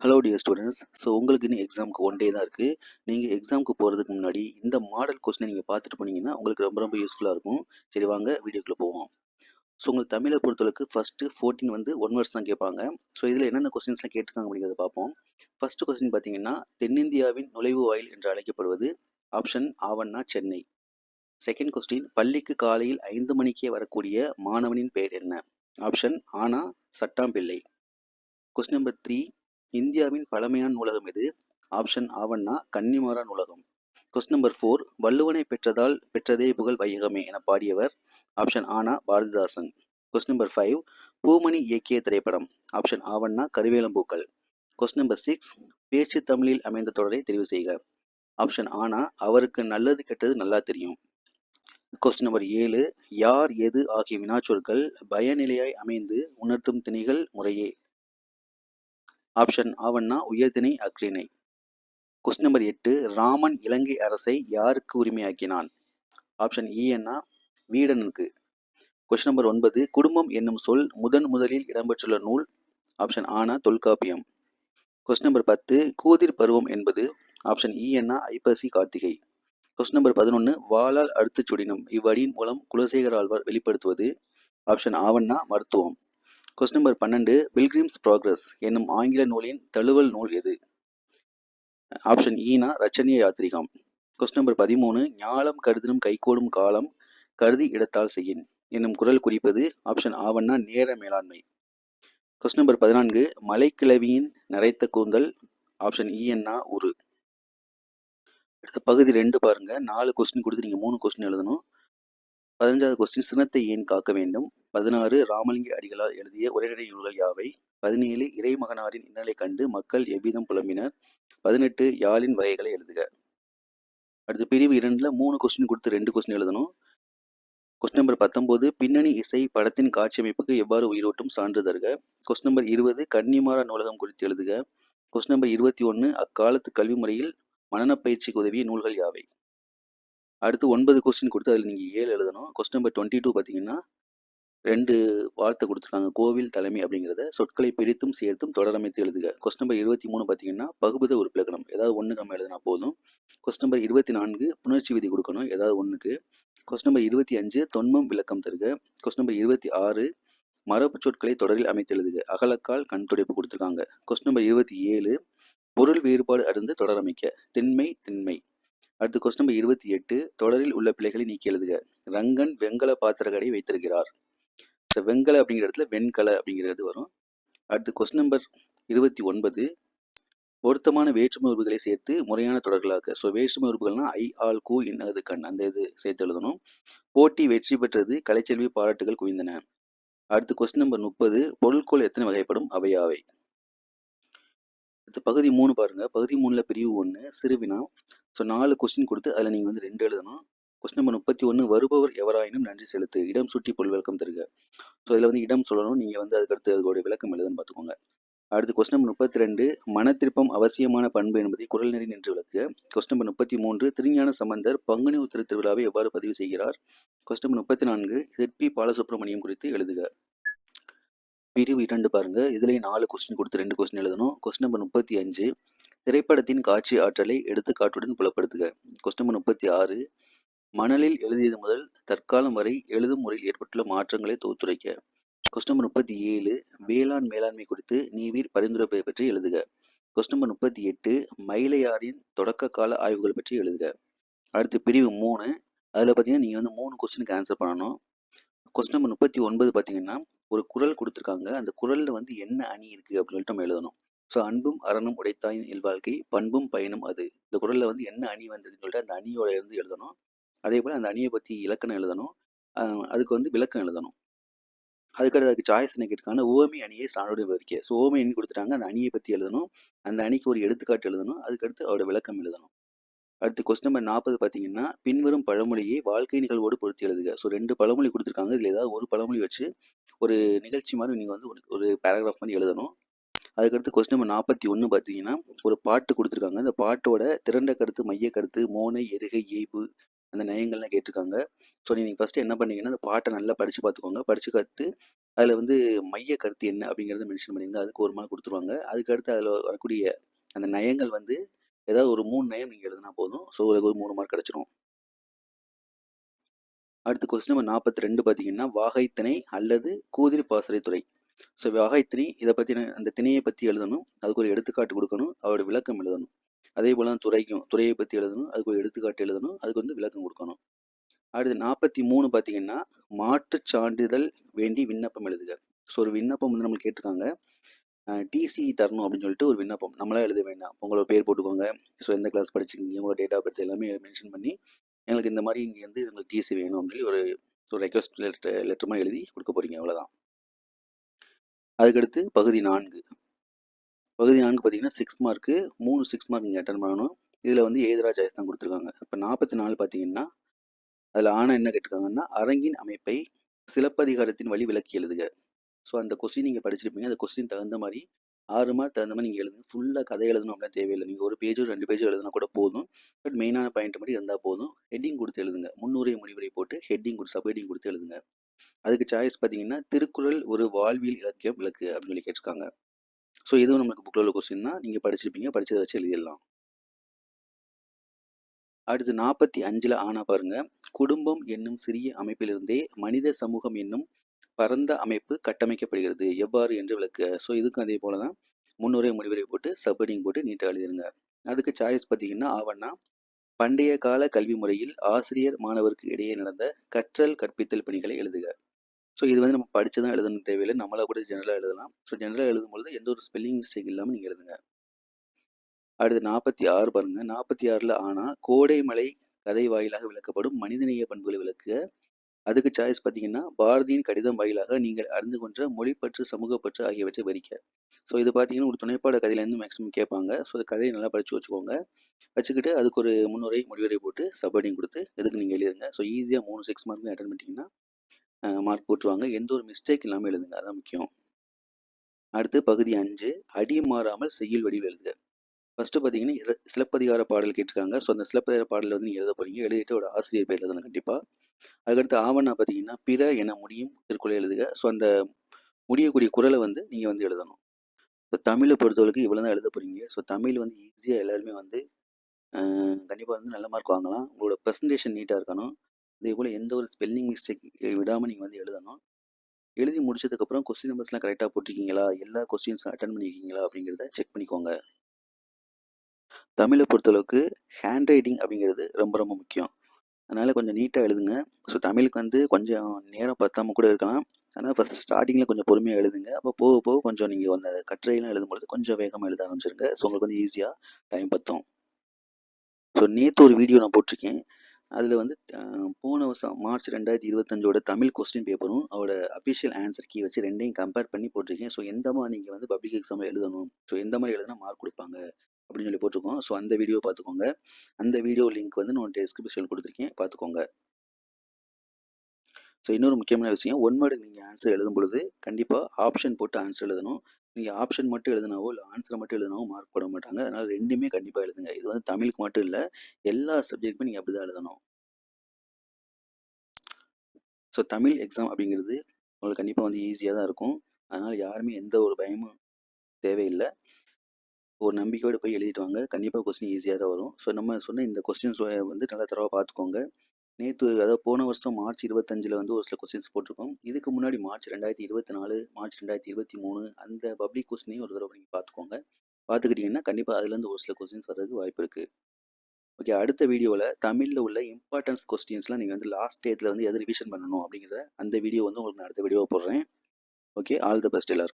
Hello dear students. உங்களுக்கு இன்னும் எக்ஸாமுக்கு ஒன் டே தான் இருக்குது. நீங்கள் எக்ஸாமுக்கு போகிறதுக்கு முன்னாடி இந்த மாடல் கொஸ்டினை நீங்கள் பார்த்துட்டு போனீங்கன்னா உங்களுக்கு ரொம்ப ரொம்ப யூஸ்ஃபுல்லாக இருக்கும். சரி, வாங்க வீடியோக்குள்ளே போவோம். உங்களுக்கு தமிழை பொறுத்தளவுக்கு ஃபஸ்ட்டு 14 வந்து ஒன் வேர்ட்ஸ் தான் கேட்பாங்க. இதில் என்னென்ன கொஸ்டின்ஸ்லாம் கேட்டிருக்காங்க அப்படிங்கிறத பார்ப்போம். ஃபஸ்ட்டு கொஸ்டின் பார்த்தீங்கன்னா, தென்னிந்தியாவின் நுழைவு வாயில் என்று அழைக்கப்படுவது ஆப்ஷன் ஆவண்ணா சென்னை. செகண்ட் கொஸ்டின், பள்ளிக்கு காலையில் 5 மணிக்கே வரக்கூடிய மாணவனின் பெயர் என்ன? ஆப்ஷன் ஆனா சட்டாம்பிள்ளை. கொஸ்டின் நம்பர் 3, இந்தியாவின் பழமையான நூலகம் எது? ஆப்ஷன் ஆவண்ணா கன்னிமாரா நூலகம். கொஸ்டின் நம்பர் 4, வள்ளுவனை பெற்றதே புகழ் வையகமே என பாடியவர்? ஆப்ஷன் ஆனா பாரதிதாசன். கொஸ்டின் நம்பர் 5, பூமணி இயக்கிய திரைப்படம்? ஆப்ஷன் ஆவண்ணா கருவேலம்பூக்கள். கொஸ்டின் நம்பர் 6, பேச்சு தமிழில் அமைந்த தொடரை தெரிவு செய்க? ஆப்ஷன் ஆனா அவருக்கு நல்லது கெட்டது நல்லா தெரியும். கொஸ்டின் நம்பர் 7, யார் எது ஆகிய வினாச்சொற்கள் பயனிலையாய் அமைந்து உணர்த்தும் திணைகள் முறையே? ஆப்ஷன் ஆவண்ணா உயர்திணை அக்ரிணை. கொஸ்டின் நம்பர் 8, ராமன் இலங்கை அரசை யாருக்கு உரிமையாக்கினான்? ஆப்ஷன் ஈஎன்னா வீடனுக்கு. கொஸ்டின் நம்பர் 9, குடும்பம் என்னும் சொல் முதலில் இடம்பெற்றுள்ள நூல்? ஆப்ஷன் ஆனா தொல்காப்பியம். கொஸ்டின் நம்பர் 10, கூதிர் பருவம் என்பது? ஆப்ஷன் ஈஎன்னா ஐப்பசி கார்த்திகை. கொஸ்டின் நம்பர் 11, வாளால் அடுத்து சுடினும் இவ்வடியின் மூலம் குலசேகர ஆழ்வார் வெளிப்படுத்துவது? ஆப்ஷன் ஆவண்ணா மருத்துவம். கொஸ்டின் நம்பர் 12, பில்கிரிம்ஸ் ப்ராக்ரஸ் என்னும் ஆங்கில நூலின் தழுவல் நூல் எது? ஆப்ஷன் ஈனா ரச்சனிய யாத்திரிகம். கொஸ்டின் நம்பர் 13, ஞாலம் கருதினும் கைகூடும் காலம் கருதி இடத்தால் செய்யின் என்னும் குரல் குறிப்பது? ஆப்ஷன் ஆவண்ணா நேர மேலாண்மை. கொஸ்டின் நம்பர் 14, மலைக்கிழவியின் நரைத்த கூந்தல்? ஆப்ஷன் ஈஎன்னா உரு. அடுத்த பகுதி 2 பாருங்க. 4 கொஸ்டின் கொடுத்து நீங்கள் 3 கொஸ்டின் எழுதணும். 15வது கொஸ்டின், சினத்தை ஏன் காக்க வேண்டும்? 16, ராமலிங்க அடிகளார் எழுதிய உரைநடை நூல்கள் யாவை? 17, இறைமகனாரின் இன்னலை கண்டு மக்கள் எவ்விதம் புலம்பினர்? 18, யாழின் வகைகளை எழுதுக. அடுத்து பிரிவு 2ல் 3 கொஸ்டின் கொடுத்து 2 கொஸ்டின் எழுதணும். கொஸ்டின் நம்பர் 19, பின்னணி இசை படத்தின் காட்சி அமைப்புக்கு எவ்வாறு உயிரோட்டும் சான்று தருக? கொஸ்டின் நம்பர் 20, கன்னிமாரா நூலகம் குறித்து எழுதுக. கொஸ்டின் நம்பர் 21, அக்காலத்து கல்வி முறையில் மனநப் பயிற்சிக்கு உதவிய நூல்கள் யாவை? அடுத்து 9 கொஸ்டின் கொடுத்து அதில் நீங்கள் 7 எழுதணும். கொஸ்டின் நம்பர் 22 பார்த்தீங்கன்னா 2 வார்த்தை கொடுத்துருக்காங்க. கோவில் தலைமை அப்படிங்கிறத சொற்களை பிரித்தும் சேர்த்தும் தொடரமைத்து எழுதுக. கொஸ்டின் நம்பர் 23 பார்த்தீங்கன்னா பகுபத உறுப்பிலக்கணம் ஏதாவது ஒன்று நம்ம எழுதினா போதும். கொஸ்டின் நம்பர் 24, புணர்ச்சி விதி கொடுக்கணும் ஏதாவது ஒன்றுக்கு. கொஸ்டின் நம்பர் 25, தொன்மம் விளக்கம் தருக. கொஸ்டின் நம்பர் 26, மரபு சொற்களை தொடரில் அமைத்து எழுதுக. அகலக்கால் கண் துடைப்பு கொடுத்துருக்காங்க. கொஸ்டின் நம்பர் 27, பொருள் வேறுபாடு அறிந்து தொடரமைக்க. திண்மை திண்மை. அடுத்து கொஸ்டின் நம்பர் 28, தொடரில் உள்ள பிழைகளை நீக்கி எழுதுக. ரங்கன் வெங்கல பாத்திர கடை வைத்திருக்கிறார். வெங்கல அப்படிங்கிற இடத்துல வெண்கல அப்படிங்கிறது வரும். அடுத்து கொஸ்டின் நம்பர் 29, பொருத்தமான வேற்றுமை உறுப்புகளை சேர்த்து முறையான தொடர்களாக. வேற்றுமை உறுப்புகள்னா ஐ ஆல் கூ இன்னது கண் அந்த இது சேர்த்து எழுதணும். போட்டி வெற்றி பெற்றது கலைச்செல்வி பாராட்டுகள் குவிந்தன. அடுத்து கொஸ்டின் நம்பர் 30, பொருட்கோள் எத்தனை வகைப்படும் அவையாவை? அடுத்து பகுதி 3 பாருங்க. பகுதி 3ல் பிரிவு 1 சிறுவினா. 4 கொஸ்டின் கொடுத்து அதில் நீங்கள் வந்து 2 எழுதணும். கொஸ்டின் நம்பர் 31, வருபவர் எவராயினும் நன்றி செலுத்து இடம் சுட்டி பொருள் விளக்கம் தருக. இதில் வந்து இடம் சொல்லணும். நீங்கள் வந்து அதுக்கடுத்து அதோட விளக்கம் எழுதுன்னு பார்த்துக்கோங்க. அடுத்து கொஸ்டின் நம்பர் 32, மனத்திருப்பம் அவசியமான பண்பு என்பதை குரல் நெறி நின்று விளக்குக. கொஸ்டின் நம்பர் 33, திருஞான சம்பந்தர் பங்குனி உத்திர திருவிழாவை எவ்வாறு பதிவு செய்கிறார்? கொஸ்டின் நம்பர் 34, சிற்பி பாலசுப்ரமணியம் குறித்து எழுதுக. பிரிவு 2 பாருங்க. இதுலேயும் 4 கொஸ்டின் கொடுத்து 2 கொஸ்டின் எழுதணும். கொஸ்டின் நம்பர் 35, திரைப்படத்தின் காட்சி ஆற்றலை எடுத்துக்காட்டுடன் புலப்படுத்துக. கொஸ்டின் நம்பர் 36, மணலில் எழுதியது முதல் தற்காலம் வரை எழுதும் முறையில் ஏற்பட்டுள்ள மாற்றங்களை தொகுத்துரைக்க. கொஸ்டின் நம்பர் 37, வேளாண் மேலாண்மை குறித்து நீவீர் பரிந்துரைப்பை பற்றி எழுதுக. கொஸ்டின் நம்பர் 38, மயிலையாரின் தொடக்க கால ஆய்வுகள் பற்றி எழுதுக. அடுத்து பிரிவு 3, அதில் பார்த்தீங்கன்னா நீங்கள் வந்து 3 கொஸ்டினுக்கு ஆன்சர் பண்ணணும். கொஸ்டின் நம்பர் 39 பார்த்தீங்கன்னா ஒரு குறள் கொடுத்துருக்காங்க. அந்த குறளில் வந்து என்ன அணி இருக்குது அப்படின்னு சொல்லிட்டு நம்ம எழுதணும். அன்பும் அறனும் உடைத்தாயின் இல்வாழ்க்கை பண்பும் பயனும் அது. இந்த குறளில் வந்து என்ன அணி வந்திருக்குன்னு சொல்லிட்டு அந்த அணியோட வந்து எழுதணும். அதே போல் அந்த அணியை பற்றி இலக்கணம் எழுதணும். அதுக்கு வந்து விளக்கம் எழுதணும். அதுக்கடுத்து அதுக்கு சாய்ஸ் என்ன கேட்டிருக்காங்க, ஓமை அணியை சான்றுடன் விவரிக்க. ஓமை அணி கொடுத்துட்டாங்க. அந்த அணியை பற்றி எழுதணும். அந்த அணிக்கு ஒரு எடுத்துக்காட்டு எழுதணும். அதுக்கடுத்து அதோட விளக்கம் எழுதணும். அடுத்து கொஸ்டின் நம்பர் 40 பார்த்தீங்கன்னா, பின்வரும் பழமொழியை வாழ்க்கை நிகழ்வோடு பொருத்தி எழுதுக. 2 பழமொழி கொடுத்துருக்காங்க. இதில் ஏதாவது ஒரு பழமொழி வச்சு ஒரு நிகழ்ச்சி மாதிரி நீங்கள் வந்து ஒரு பேராகிராஃப் மாதிரி எழுதணும். அதுக்கடுத்து கொஸ்டின் நம்பர் 41 பார்த்தீங்கன்னா, ஒரு பாட்டு கொடுத்துருக்காங்க. அந்த பாட்டோட திரண்ட கருத்து, மைய கருத்து, மோனை, எதுகை, இயைபு அந்த நயங்கள்லாம் கேட்டிருக்காங்க. நீங்கள் ஃபஸ்ட்டு என்ன பண்ணீங்கன்னா, அந்த பாட்டை நல்லா படித்து பார்த்துக்கோங்க. படித்து கற்று அதில் வந்து மைய கருத்து என்ன அப்படிங்கிறத மென்ஷன் பண்ணியிருந்தா அதுக்கு 1 மார்க் கொடுத்துருவாங்க. அதுக்கடுத்து அதில் வரக்கூடிய அந்த நயங்கள் வந்து ஏதாவது ஒரு 3 நயம் நீங்கள் எழுதினா போதும். ஸோ ஒரு 3 மார்க் கிடச்சிரும். அடுத்து கொஸ்டின் நம்பர் 42 பார்த்தீங்கன்னா, வாகைத்திணை அல்லது கூதிர் பாசறை துறை. ஸோ வாகைத்திணை இதை பற்றின அந்த திணையை பற்றி எழுதணும். அதுக்கு ஒரு எடுத்துக்காட்டு கொடுக்கணும். அதோட விளக்கம் எழுதணும். அதே போல் தான் துறையை பற்றி எழுதணும். அதுக்கு ஒரு எடுத்துக்காட்டு எழுதணும். அதுக்கு வந்து விளக்கம் கொடுக்கணும். அடுத்து 43 பார்த்தீங்கன்னா, மாற்றுச் சான்றிதழ் வேண்டி விண்ணப்பம் எழுதுக. ஸோ ஒரு விண்ணப்பம் வந்து நம்மளுக்கு கேட்டிருக்காங்க. டிசி தரணும் அப்படின்னு சொல்லிட்டு ஒரு விண்ணப்பம். நம்மளா எழுத வேண்டாம். உங்களோட பேர் போட்டுக்கோங்க. ஸோ எந்த கிளாஸ் படிச்சிருக்கீங்க, உங்களோட டேட் ஆஃப் பர்த் எல்லாமே மென்ஷன் பண்ணி, எங்களுக்கு இந்த மாதிரி இங்கே வந்து எங்களுக்கு டிசி வேணும் அப்படின்னு சொல்லி ஒரு ரெக்வஸ்ட் லெட்டர் எழுதி கொடுக்க போகிறீங்க. அவ்வளோதான். அதுக்கடுத்து பகுதி 4. பகுதி 4 பார்த்தீங்கன்னா 6 மார்க்கு 3 6 மார்க் நீங்கள் அட்டன் பண்ணணும். இதில் வந்து எய்தரா சாய்ஸ் தான் கொடுத்துருக்காங்க. இப்போ 44 பார்த்தீங்கன்னா, அதில் என்ன கேட்டிருக்காங்கன்னா, அரங்கின் அமைப்பை சிலப்பதிகாரத்தின் வழி விளக்கி எழுதுக. ஸோ அந்த கொஸ்டின் நீங்கள் படிச்சிருப்பீங்க. அந்த கொஸ்டின் தகுந்த மாதிரி 6 மார்க் தகுந்த மாதிரி நீங்கள் எழுதுங்க. ஃபுல்லாக கதை எழுதணும் அப்படிலாம் தேவையில்லை. நீங்கள் ஒரு பேஜோ 2 பேஜோ எழுதினா கூட போதும். பட் மெயினான பாயிண்ட் மட்டும் இருந்தால் போதும். ஹெட்டிங் கொடுத்து எழுதுங்க. முன்னுரை முடிவுரை போட்டு ஹெட்டிங் சப் ஹெட்டிங் கொடுத்து எழுதுங்க. அதுக்கு சாய்ஸ் பார்த்தீங்கன்னா, திருக்குறள் ஒரு வாழ்வியல் இலக்கியம் விளக்கு அப்படின்னு சொல்லி கேட்டிருக்காங்க. ஸோ இதுவும் நம்மளுக்கு புக்கில் உள்ள கொஸ்டின் தான். நீங்கள் படிச்சிருப்பீங்க. படித்ததை வச்சு எழுதிடலாம். அடுத்து 45ல் ஆனா பாருங்க. குடும்பம் என்னும் சிறிய அமைப்பிலிருந்தே மனித சமூகம் என்னும் பரந்த அமைப்பு கட்டமைக்கப்படுகிறது. எவ்வாறு என்று விளக்குக. ஸோ இதுக்கும் அதே போல தான் முன்னுரை முடிவுரை போட்டு சப்ஹெட்டிங் போட்டு நீட்டாக எழுதிருங்க. அதுக்கு சாய்ஸ் பார்த்தீங்கன்னா ஆவண்ணா பண்டைய கால கல்வி முறையில் ஆசிரியர் மாணவருக்கு இடையே நடந்த கற்றல் கற்பித்தல் பணிகளை எழுதுக. ஸோ இது வந்து நம்ம படித்து தான் எழுதணும் தேவையில்லை. நம்மளா கூட ஜெனரலாக எழுதலாம். ஸோ ஜெனரலாக எழுதும்பொழுது எந்த ஒரு ஸ்பெல்லிங் மிஸ்டேக் இல்லாமல் நீங்கள் எழுதுங்க. அடுத்து 46 பாருங்க. 46ல் ஆனா கோடைமலை கதை வாயிலாக விளக்கப்படும் மனிதநேய பண்புகளை விளக்குக. அதுக்கு சாய்ஸ் பார்த்தீங்கன்னா, பாரதியின் கடிதம் வாயிலாக நீங்கள் அறிந்து கொண்ட மொழிப்பற்று, சமூகப்பற்று ஆகியவற்றை விவரிக்க. ஸோ இது பார்த்தீங்கன்னா, ஒரு துணைப்பாட கதையிலேருந்து மேக்ஸிமம் கேட்பாங்க. ஸோ அந்த கதையை நல்லா படித்து வச்சுக்கோங்க. வச்சுக்கிட்டு அதுக்கு ஒரு முன்னுரை, முடிவுரை போட்டு சப்ஹெட்டிங் கொடுத்து இதுக்கு நீங்கள் எழுதுங்க. ஸோ ஈஸியாக 3 6 மார்க் அட்டன் பண்ணிட்டீங்கன்னா மார்க் போட்டுருவாங்க. எந்த ஒரு மிஸ்டேக் இல்லாமல் எழுதுங்க. அதான் முக்கியம். அடுத்து பகுதி 5 அடி மாறாமல் செய்யுள் வடிவில் எழுதுக. ஃபஸ்ட்டு பார்த்தீங்கன்னா, சிலப்பதிகார பாடல் கேட்டிருக்காங்க. ஸோ அந்த சிலப்பதிகார பாடல் வந்து நீங்கள் எழுத போகிறீங்க. எழுதிட்டு ஒரு ஆசிரியர் பேர் எழுதணும் கண்டிப்பாக. அதுக்கடுத்து ஆவணா பார்த்தீங்கன்னா, பிற என முடியும் திருக்குறளை எழுதுக. ஸோ அந்த முடியக்கூடிய குறளை வந்து நீங்கள் வந்து எழுதணும். இப்போ தமிழை பொறுத்தவரைக்கும் இவ்வளோ தான் எழுத போகிறீங்க. ஸோ தமிழ் வந்து ஈஸியாக எல்லாருமே வந்து கண்டிப்பாக வந்து நல்ல மார்க் வாங்கலாம். உங்களோட ப்ரெசன்டேஷன் நீட்டாக இருக்கணும். இதே போல் எந்த ஒரு ஸ்பெல்லிங் மிஸ்டேக் விடாமல் நீங்கள் வந்து எழுதணும். எழுதி முடிச்சதுக்கப்புறம் கொஸ்டின் நம்பர்ஸ்லாம் கரெக்டாக போட்டிருக்கீங்களா, எல்லா கொஸ்டின்ஸும் அட்டன் பண்ணியிருக்கீங்களா அப்படிங்கிறத செக் பண்ணிக்கோங்க. தமிழை பொறுத்தளவுக்கு ஹேண்ட் ரைட்டிங் அப்படிங்கிறது ரொம்ப ரொம்ப முக்கியம். அதனால் கொஞ்சம் நீட்டாக எழுதுங்க. ஸோ தமிழுக்கு வந்து கொஞ்சம் நேரம் பத்தாமல் கூட இருக்கலாம். அதனால் ஃபஸ்ட்டு ஸ்டார்டிங்கில் கொஞ்சம் பொறுமையாக எழுதுங்க. அப்போ போக போக கொஞ்சம் நீங்கள் அந்த கட்டுரையெல்லாம் எழுதும்பொழுது கொஞ்சம் வேகமாக எழுத ஆரம்பிச்சிருங்க. ஸோ உங்களுக்கு வந்து ஈஸியாக டைம் பற்றும். ஸோ நேற்று ஒரு வீடியோ நான் போட்டிருக்கேன். அதில் வந்து போன வருஷம் மார்ச் 2025 தமிழ் கொஸ்டின் பேப்பரும் அதோட அஃபிஷியல் ஆன்சர் கீ வச்சு ரெண்டையும் கம்பேர் பண்ணி போட்டிருக்கேன். ஸோ எந்த மாதிரி நீங்கள் வந்து பப்ளிக் எக்ஸாமில் எழுதணும், ஸோ எந்த மாதிரி எழுதுனா மார்க் கொடுப்பாங்க அப்படின்னு சொல்லி போட்டிருக்கோம். ஸோ அந்த வீடியோ பார்த்துக்கோங்க. அந்த வீடியோ லிங்க் வந்து நான் டிஸ்கிரிப்ஷனில் கொடுத்துருக்கேன், பார்த்துக்கோங்க. ஸோ இன்னொரு முக்கியமான விஷயம், 1 வேர்டு நீங்கள் ஆன்சர் எழுதும் பொழுது கண்டிப்பாக ஆப்ஷன் போட்டு ஆன்சர் எழுதணும். நீங்கள் ஆப்ஷன் மட்டும் எழுதினாவோ இல்லை ஆன்சரை மட்டும் எழுதினாவோ மார்க் போட மாட்டாங்க. அதனால் ரெண்டுமே கண்டிப்பாக எழுதுங்க. இது வந்து தமிழுக்கு மட்டும் இல்லை, எல்லா சப்ஜெக்ட்டுமே நீங்கள் அப்படி தான் எழுதணும். ஸோ தமிழ் எக்ஸாம் அப்படிங்கிறது உங்களுக்கு கண்டிப்பாக வந்து ஈஸியாக தான் இருக்கும். அதனால் யாருமே எந்த ஒரு பயமும் தேவையில்லை. ஒரு நம்பிக்கையோடு போய் எழுதிட்டு வாங்க. கண்டிப்பாக கொஸ்டின் ஈஸியாக தான் வரும். ஸோ நம்ம சொன்ன இந்த கொஸ்டின்ஸ் வந்து நல்லா தரவாக பார்த்துக்கோங்க. நேற்று அதாவது போன வருஷம் மார்ச் 25ல் வந்து ஒரு சில கொஸ்டின்ஸ் போட்டிருக்கோம். இதுக்கு முன்னாடி மார்ச் 2024, மார்ச் 2023 அந்த பப்ளிக் கொஸ்டினையும் ஒரு தடவை நீங்கள் பார்த்துக்கோங்க. பார்த்துக்கிட்டிங்கன்னா கண்டிப்பாக அதுலேருந்து ஒரு சில கொஸ்டின்ஸ் வர்றதுக்கு வாய்ப்பு இருக்குது. ஓகே, அடுத்த வீடியோவில் தமிழில் உள்ள இம்பார்ட்டன்ஸ் கொஸ்டின்ஸ்லாம் நீங்கள் வந்து லாஸ்ட் டேத்தில் வந்து எதை ரிவிஷன் பண்ணணும் அப்படிங்கிறத அந்த வீடியோ வந்து உங்களுக்கு நான் அடுத்த வீடியோவை போடுறேன். ஓகே, ஆல் த பெஸ்ட் எல்லாரும்.